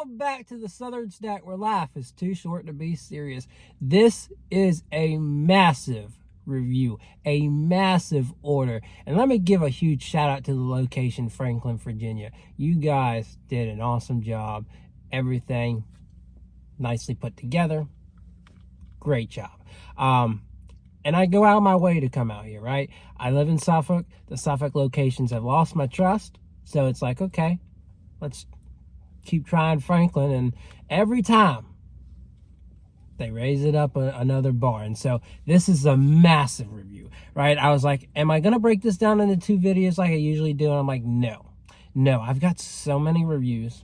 Welcome back to the Southern Snack where life is too short to be serious. This is a massive review, a massive order. And let me give a huge shout out to the location, Franklin, Virginia. You guys did an awesome job. Everything nicely put together. Great job. And I go out of my way to come out here, right? I live in Suffolk. The Suffolk locations have lost my trust. So it's like, okay, let's keep trying Franklin. And every time they raise it up another bar. And so this is a massive review, right? I was like, am I going to break this down into 2 videos like I usually do? And I'm like, no, I've got so many reviews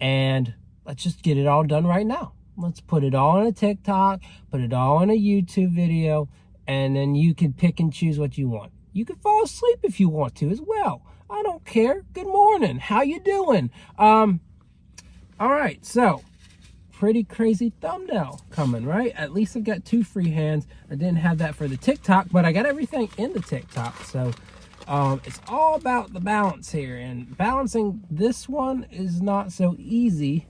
and let's just get it all done right now. Let's put it all in a TikTok, put it all in a YouTube video, and then you can pick and choose what you want. You can fall asleep if you want to as well. I don't care. Good morning. How you doing? All right, so pretty crazy thumbnail coming, right? At least I've got 2 free hands. I didn't have that for the TikTok, but I got everything in the TikTok. So it's all about the balance here, and balancing this one is not so easy,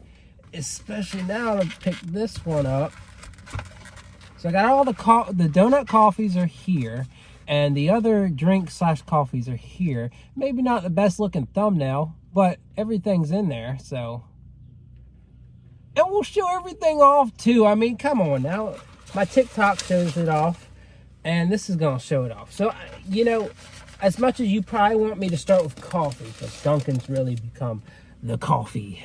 especially now to pick this one up. So I got all the donut coffees are here, and the other drink/coffees are here. Maybe not the best looking thumbnail, but everything's in there, so. And we'll show everything off too. I mean, come on now. My TikTok shows it off, and this is gonna show it off. So, you know, as much as you probably want me to start with coffee, because Dunkin's really become the coffee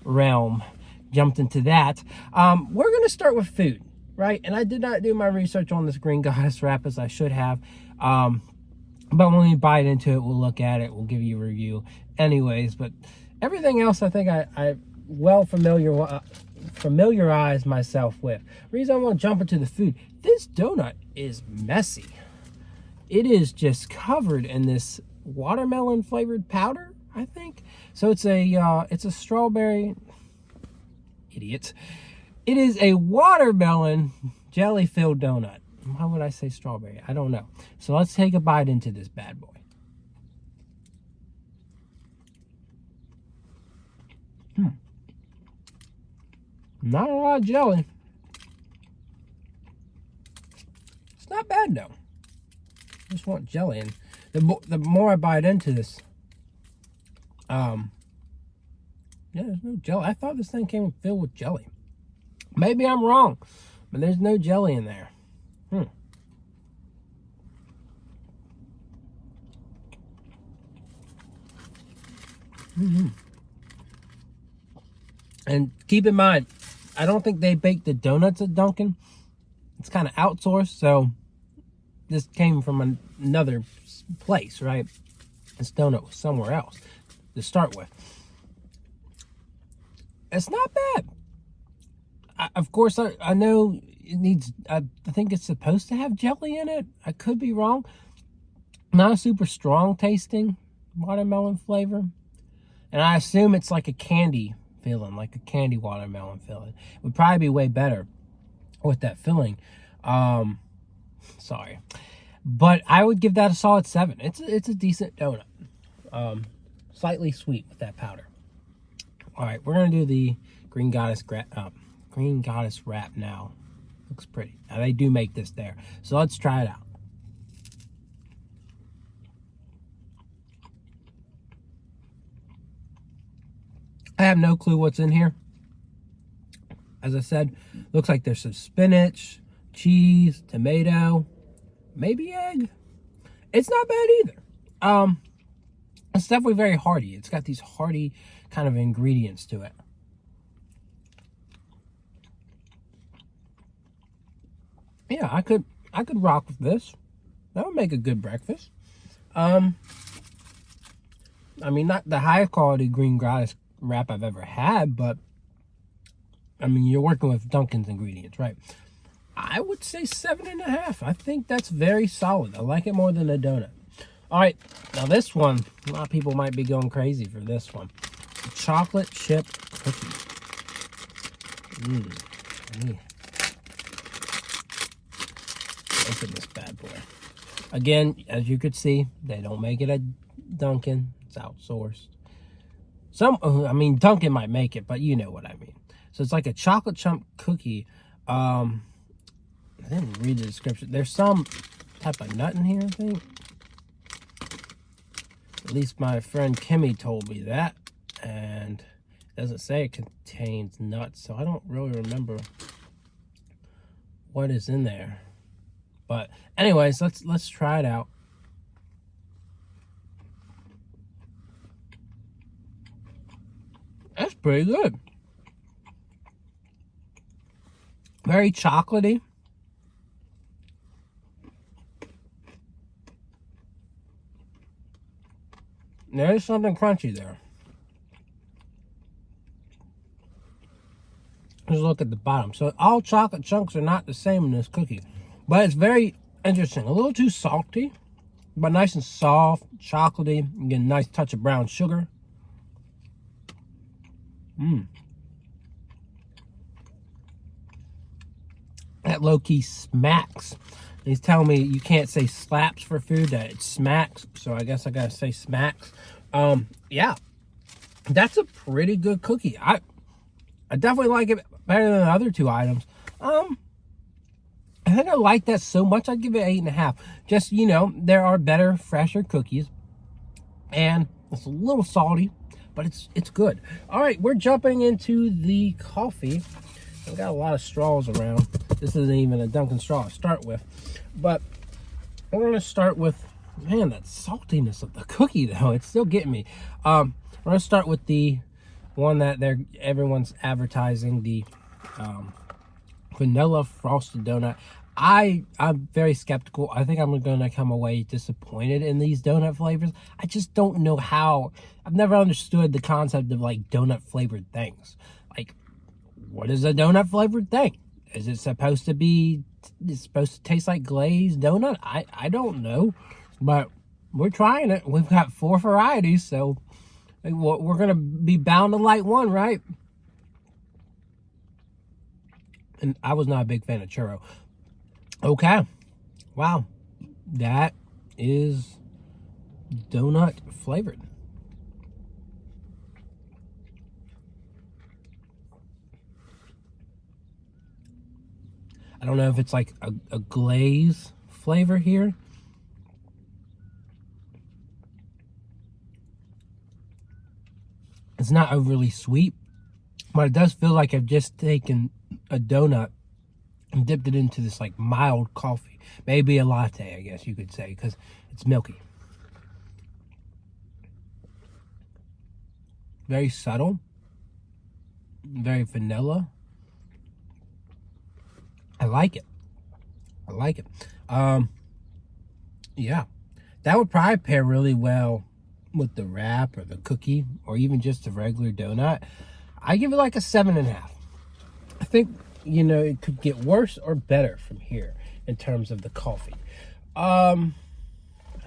realm, jumped into that. We're gonna start with food, right? And I did not do my research on this Green Goddess wrap as I should have. But when we bite into it, we'll look at it, we'll give you a review anyways. But everything else I think I well familiarize myself with. Reason I want to jump into the food, this donut is messy. It is just covered in this watermelon flavored powder, I think. So it's a strawberry, idiots. It is a watermelon jelly filled donut. Why would I say strawberry? I don't know. So let's take a bite into this bad boy. Not a lot of jelly. It's not bad though. Just want jelly, and the more I bite into this, yeah, there's no jelly. I thought this thing came filled with jelly. Maybe I'm wrong, but there's no jelly in there. And keep in mind, I don't think they bake the donuts at Dunkin. It's kind of outsourced, so this came from another place, right? This donut was somewhere else to start with. It's not bad. Of course, I know it needs, I think it's supposed to have jelly in it. I could be wrong. Not a super strong tasting watermelon flavor. And I assume it's like a candy filling, like a candy watermelon filling. It would probably be way better with that filling. Sorry. But I would give that a solid 7. It's a decent donut. Slightly sweet with that powder. All right, we're going to do the Green Goddess wrap now. Looks pretty. Now, they do make this there. So let's try it out. I have no clue what's in here. As I said, looks like there's some spinach, cheese, tomato, maybe egg. It's not bad either. It's definitely very hearty. It's got these hearty kind of ingredients to it. Yeah, I could rock with this. That would make a good breakfast. I mean, not the highest quality Green Goddess wrap I've ever had, but I mean, you're working with Dunkin's ingredients, right? I would say 7.5. I think that's very solid. I like it more than a donut. All right, now this one, a lot of people might be going crazy for this one. Chocolate chip cookie. Open this bad boy. Again, as you could see, they don't make it at Dunkin'. It's outsourced. I mean, Dunkin might make it, but you know what I mean. So it's like a chocolate chunk cookie. I didn't read the description. There's some type of nut in here, I think. At least my friend Kimmy told me that. And it doesn't say it contains nuts, so I don't really remember what is in there. But anyways, let's try it out. That's pretty good. Very chocolatey. There is something crunchy there. Let's look at the bottom. So all chocolate chunks are not the same in this cookie, but it's very interesting. A little too salty, but nice and soft, chocolatey. You get a nice touch of brown sugar. That low-key smacks. He's telling me you can't say slaps for food, that it smacks. So I guess I gotta say smacks. Yeah, that's a pretty good cookie. I definitely like it better than the other two items. I think I like that so much, I'd give it 8.5. Just, you know, there are better, fresher cookies. And it's a little salty, but it's good. All right, we're jumping into the coffee. I've got a lot of straws around. This isn't even a Dunkin' straw to start with. But we're going to start with, man, that saltiness of the cookie, though. It's still getting me. We're going to start with the one that everyone's advertising, the vanilla frosted donut. I'm very skeptical. I think I'm going to come away disappointed in these donut flavors. I just don't know how. I've never understood the concept of like donut flavored things. Like, what is a donut flavored thing? Is it supposed to be, it's supposed to taste like glazed donut? I don't know, but we're trying it. We've got 4 varieties, so we're going to be bound to like one, right? And I was not a big fan of churro. Okay. Wow. That is donut flavored. I don't know if it's like a glaze flavor here. It's not overly sweet, but it does feel like I've just taken a donut and dipped it into this like mild coffee. Maybe a latte, I guess you could say, because it's milky. Very subtle. Very vanilla. I like it. I like it. Yeah. That would probably pair really well with the wrap or the cookie or even just a regular donut. I give it like a 7.5. I think, you know, it could get worse or better from here in terms of the coffee. I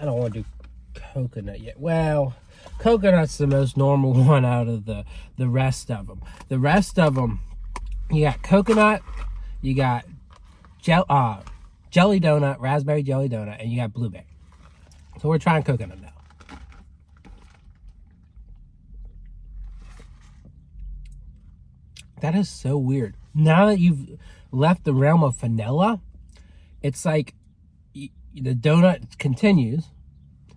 don't want to do coconut yet. Well, coconut's the most normal one out of the rest of them. The rest of them, you got coconut, you got jelly donut, raspberry jelly donut, and you got blueberry. So we're trying coconut now. That is so weird. Now that you've left the realm of vanilla, it's like the donut continues,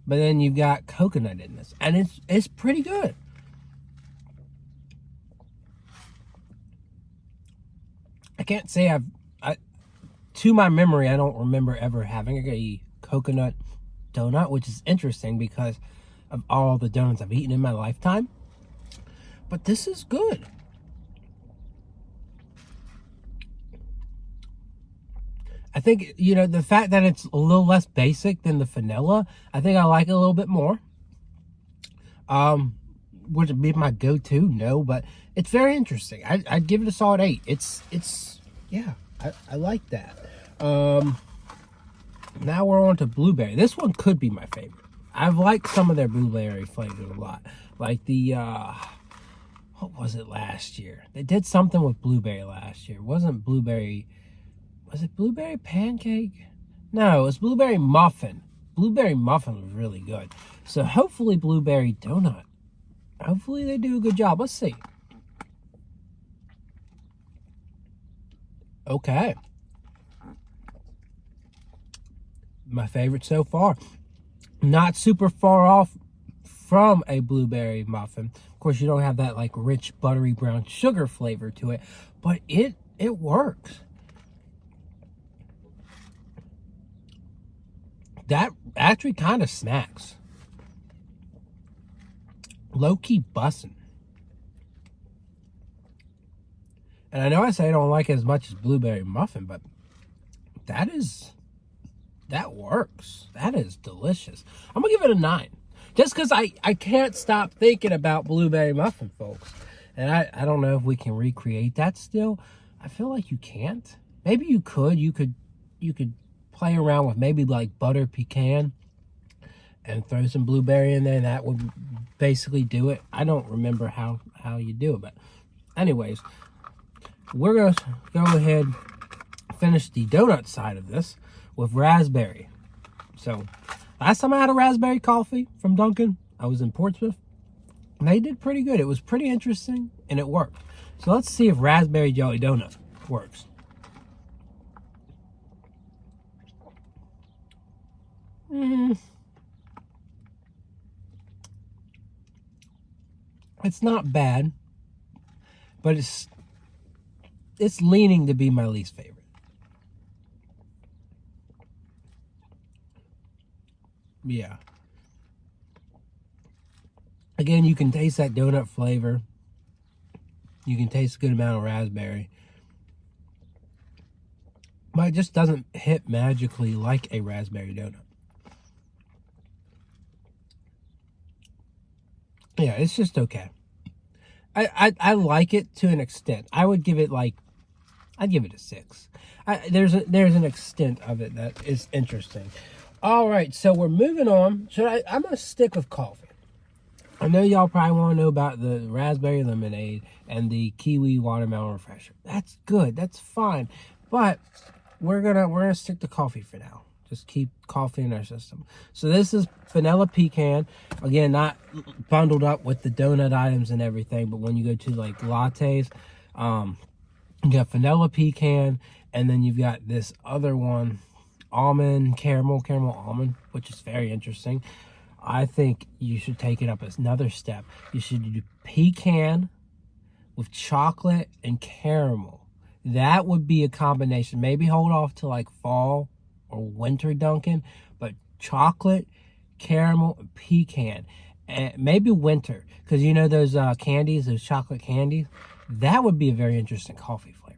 but then you've got coconut in this, and it's pretty good. I can't say to my memory, I don't remember ever having a coconut donut, which is interesting because of all the donuts I've eaten in my lifetime. But this is good. I think, you know, the fact that it's a little less basic than the vanilla, I think I like it a little bit more. Would it be my go-to? No, but it's very interesting. I'd give it a solid 8. Yeah, I like that. Now we're on to blueberry. This one could be my favorite. I've liked some of their blueberry flavors a lot. Like the, what was it last year? They did something with blueberry last year. It wasn't blueberry, was it blueberry pancake? No, it was blueberry muffin. Blueberry muffin was really good. So hopefully blueberry donut. Hopefully they do a good job. Let's see. Okay. My favorite so far. Not super far off from a blueberry muffin. Of course, you don't have that like rich buttery brown sugar flavor to it, but it works. That actually kind of smacks. Low-key bussin'. And I know I say I don't like it as much as blueberry muffin, but that works. That is delicious. I'm gonna give it a 9. Just because I can't stop thinking about blueberry muffin, folks. And I don't know if we can recreate that still. I feel like you can't. Maybe you could. You could play around with maybe like butter pecan and throw some blueberry in there, and that would basically do it. I don't remember how you do it, but anyways, we're gonna go ahead and finish the donut side of this with raspberry. So last time I had a raspberry coffee from Dunkin, I was in Portsmouth, and they did pretty good. It was pretty interesting, and it worked. So let's see if raspberry jelly donut works. It's not bad, but it's leaning to be my least favorite. Yeah. Again, you can taste that donut flavor. You can taste a good amount of raspberry. But it just doesn't hit magically like a raspberry donut. Yeah, it's just okay. I like it to an extent. I would give it like, I'd give it a 6. There's an extent of it that is interesting. All right, so we're moving on. I'm gonna stick with coffee. I know y'all probably want to know about the raspberry lemonade and the Kiwi Watermelon Refresher. That's good. That's fine. But we're gonna stick to coffee for now. Just keep coffee in our system. So this is vanilla pecan. Again, not bundled up with the donut items and everything, but when you go to like lattes, you got vanilla pecan, and then you've got this other one, almond, caramel almond, which is very interesting. I think you should take it up another step. You should do pecan with chocolate and caramel. That would be a combination. Maybe hold off to like fall or winter Dunkin', but chocolate, caramel, and pecan. And maybe winter, because you know those candies, those chocolate candies? That would be a very interesting coffee flavor.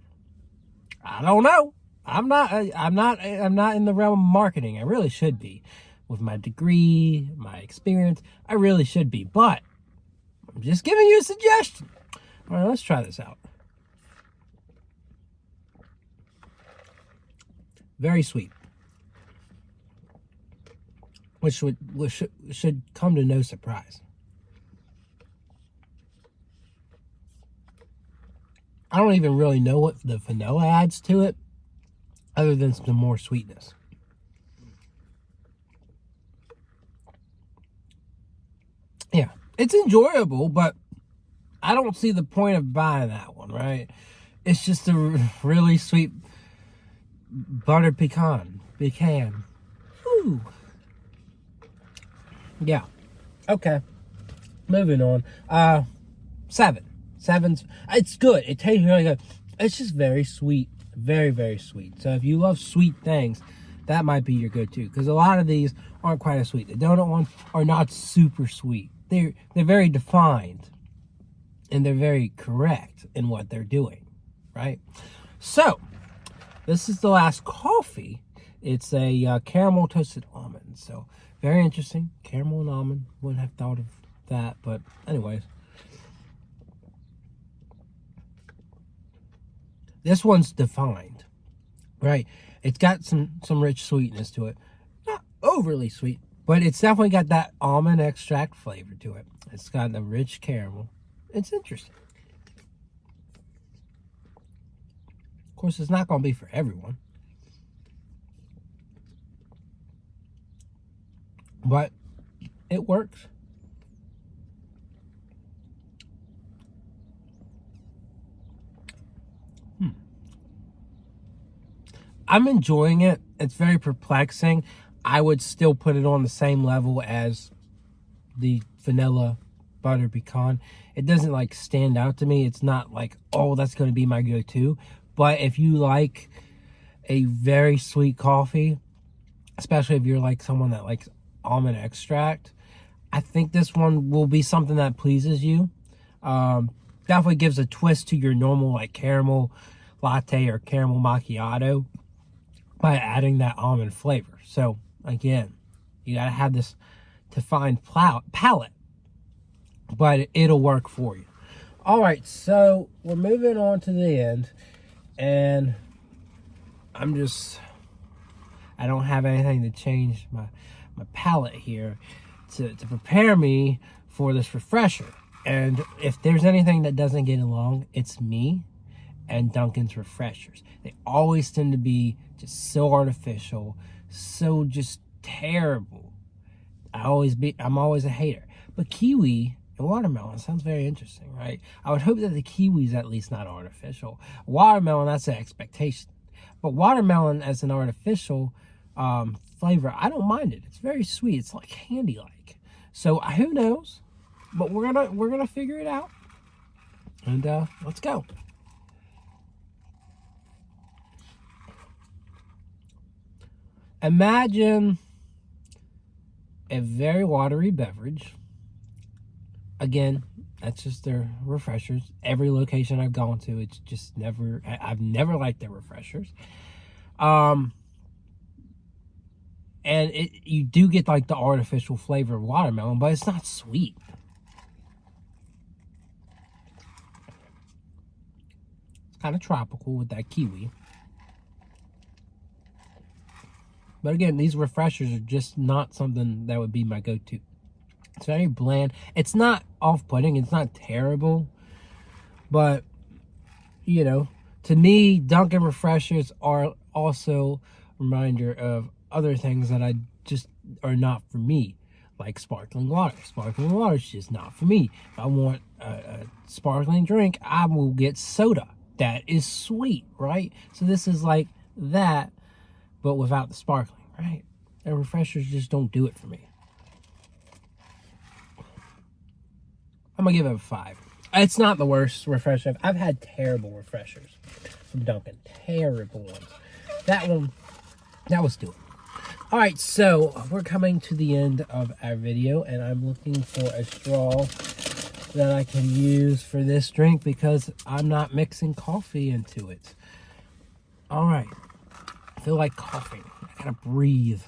I don't know. I'm not in the realm of marketing. I really should be. With my degree, my experience, I really should be. But I'm just giving you a suggestion. All right, let's try this out. Very sweet. Which should come to no surprise. I don't even really know what the vanilla adds to it, other than some more sweetness. Yeah, it's enjoyable, but I don't see the point of buying that one, right? It's just a really sweet buttered pecan. Ooh. Yeah. Okay. Moving on. 7. 7's, it's good. It tastes really good. It's just very sweet. Very, very sweet. So if you love sweet things, that might be your go-to. Because a lot of these aren't quite as sweet. The donut ones are not super sweet. They're very defined. And they're very correct in what they're doing. Right? So, this is the last coffee. It's a caramel toasted almond. So, very interesting. Caramel and almond. Wouldn't have thought of that. But anyways. This one's defined, right? It's got some rich sweetness to it. Not overly sweet, but it's definitely got that almond extract flavor to it. It's got the rich caramel. It's interesting. Of course, it's not going to be for everyone. But it works. I'm enjoying it. It's very perplexing. I would still put it on the same level as the vanilla butter pecan. It doesn't like stand out to me. It's not like, oh, that's going to be my go-to. But if you like a very sweet coffee, especially if you're like someone that likes almond extract, I think this one will be something that pleases you. Definitely gives a twist to your normal like caramel latte or caramel macchiato by adding that almond flavor. So again, you gotta have this defined palate, but it'll work for you. All right, so we're moving on to the end, and I don't have anything to change my palate here to prepare me for this refresher. And if there's anything that doesn't get along, it's me and Dunkin's refreshers. They always tend to be just so artificial, so just terrible. I'm always a hater. But kiwi and watermelon sounds very interesting, right? I would hope that the kiwi's at least not artificial. Watermelon, that's an expectation. But watermelon as an artificial flavor, I don't mind it. It's very sweet. It's like candy-like. So who knows? But we're gonna figure it out. And let's go. Imagine a very watery beverage. Again, that's just their refreshers. Every location I've gone to, it's just I've never liked their refreshers. And you do get like the artificial flavor of watermelon, but it's not sweet. It's kind of tropical with that kiwi. But again, these refreshers are just not something that would be my go-to. It's very bland. It's not off-putting. It's not terrible. But, you know, to me, Dunkin' refreshers are also a reminder of other things that I just are not for me. Like sparkling water. Sparkling water is just not for me. If I want a sparkling drink, I will get soda. That is sweet, right? So this is like that, but without the sparkling, right? And refreshers just don't do it for me. I'm gonna give it a 5. It's not the worst refresher. I've had terrible refreshers from Dunkin'. Terrible ones. That one, that was doing. All right, so we're coming to the end of our video, and I'm looking for a straw that I can use for this drink because I'm not mixing coffee into it. All right. I feel like coughing. I gotta breathe.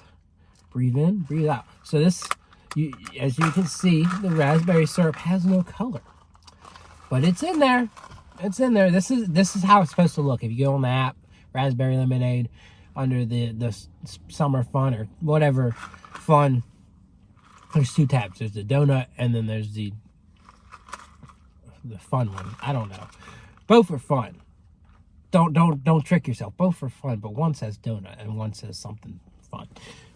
Breathe in, breathe out. So this, as you can see, the raspberry syrup has no color, but it's in there. It's in there. This is how it's supposed to look. If you go on the app, raspberry lemonade, under the summer fun or whatever fun, there's 2 tabs. There's the donut, and then there's the fun one. I don't know. Both are fun. Don't trick yourself. Both are fun, but one says donut and one says something fun.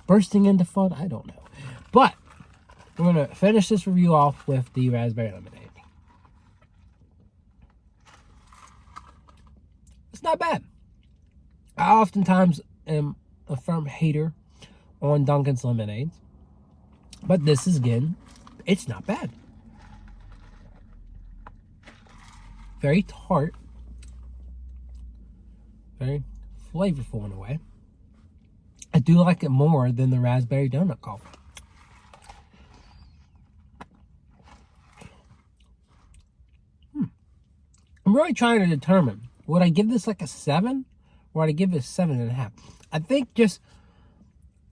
Bursting into fun, I don't know. But we're gonna finish this review off with the raspberry lemonade. It's not bad. I oftentimes am a firm hater on Dunkin's lemonades, but this is, again, it's not bad. Very tart, very flavorful in a way. I do like it more than the raspberry donut coffee. I'm really trying to determine, would I give this like a 7 or would I give it a 7.5? I think just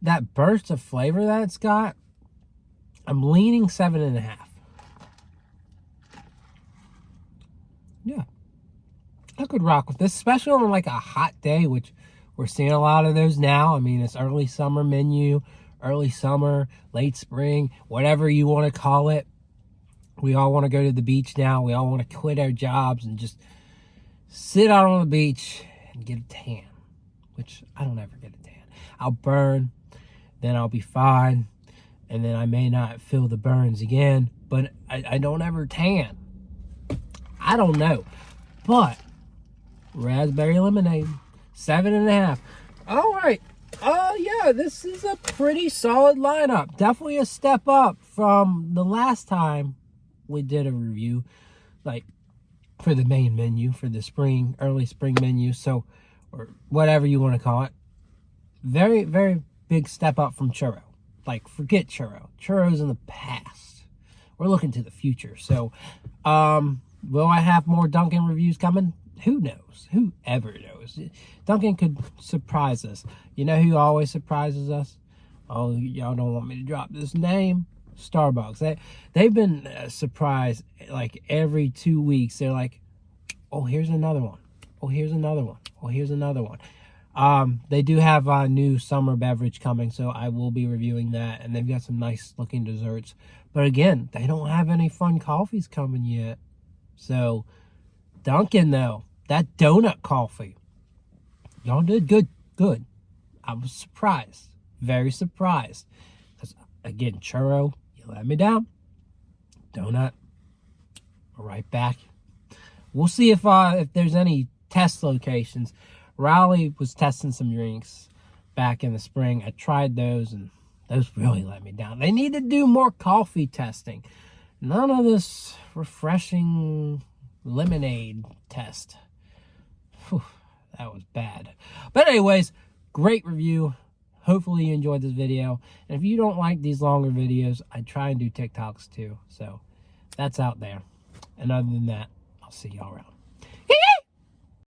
that burst of flavor that it's got, I'm leaning 7.5. Yeah, I could rock with this, especially on like a hot day, which we're seeing a lot of those now. I mean, it's early summer menu, early summer, late spring, whatever you want to call it. We all want to go to the beach now. We all want to quit our jobs and just sit out on the beach and get a tan, which I don't ever get a tan. I'll burn, then I'll be fine, and then I may not feel the burns again, but I don't ever tan. I don't know. But raspberry lemonade, 7.5. All right. Yeah, this is a pretty solid lineup. Definitely a step up from the last time we did a review, like for the main menu, for the early spring menu, so, or whatever you want to call it. Very, very big step up from churro. Like, forget churro. Churro's in the past. We're looking to the future. So, will I have more Dunkin reviews coming? Who knows? Who ever knows? Dunkin could surprise us. You know who always surprises us? Oh, y'all don't want me to drop this name. Starbucks. They've been surprised like every 2 weeks. They're like, oh, here's another one. Oh, here's another one. Oh, here's another one. They do have a new summer beverage coming, so I will be reviewing that. And they've got some nice looking desserts. But again, they don't have any fun coffees coming yet. So, Dunkin' though, that donut coffee, y'all did good. I was surprised, very surprised. Because again, churro, you let me down. Donut, right back. We'll see if there's any test locations. Raleigh was testing some drinks back in the spring. I tried those, and those really let me down. They need to do more coffee testing. None of this refreshing lemonade test. Whew, that was bad. But anyways, great review. Hopefully you enjoyed this video. And if you don't like these longer videos, I try and do TikToks too. So that's out there. And other than that, I'll see y'all around.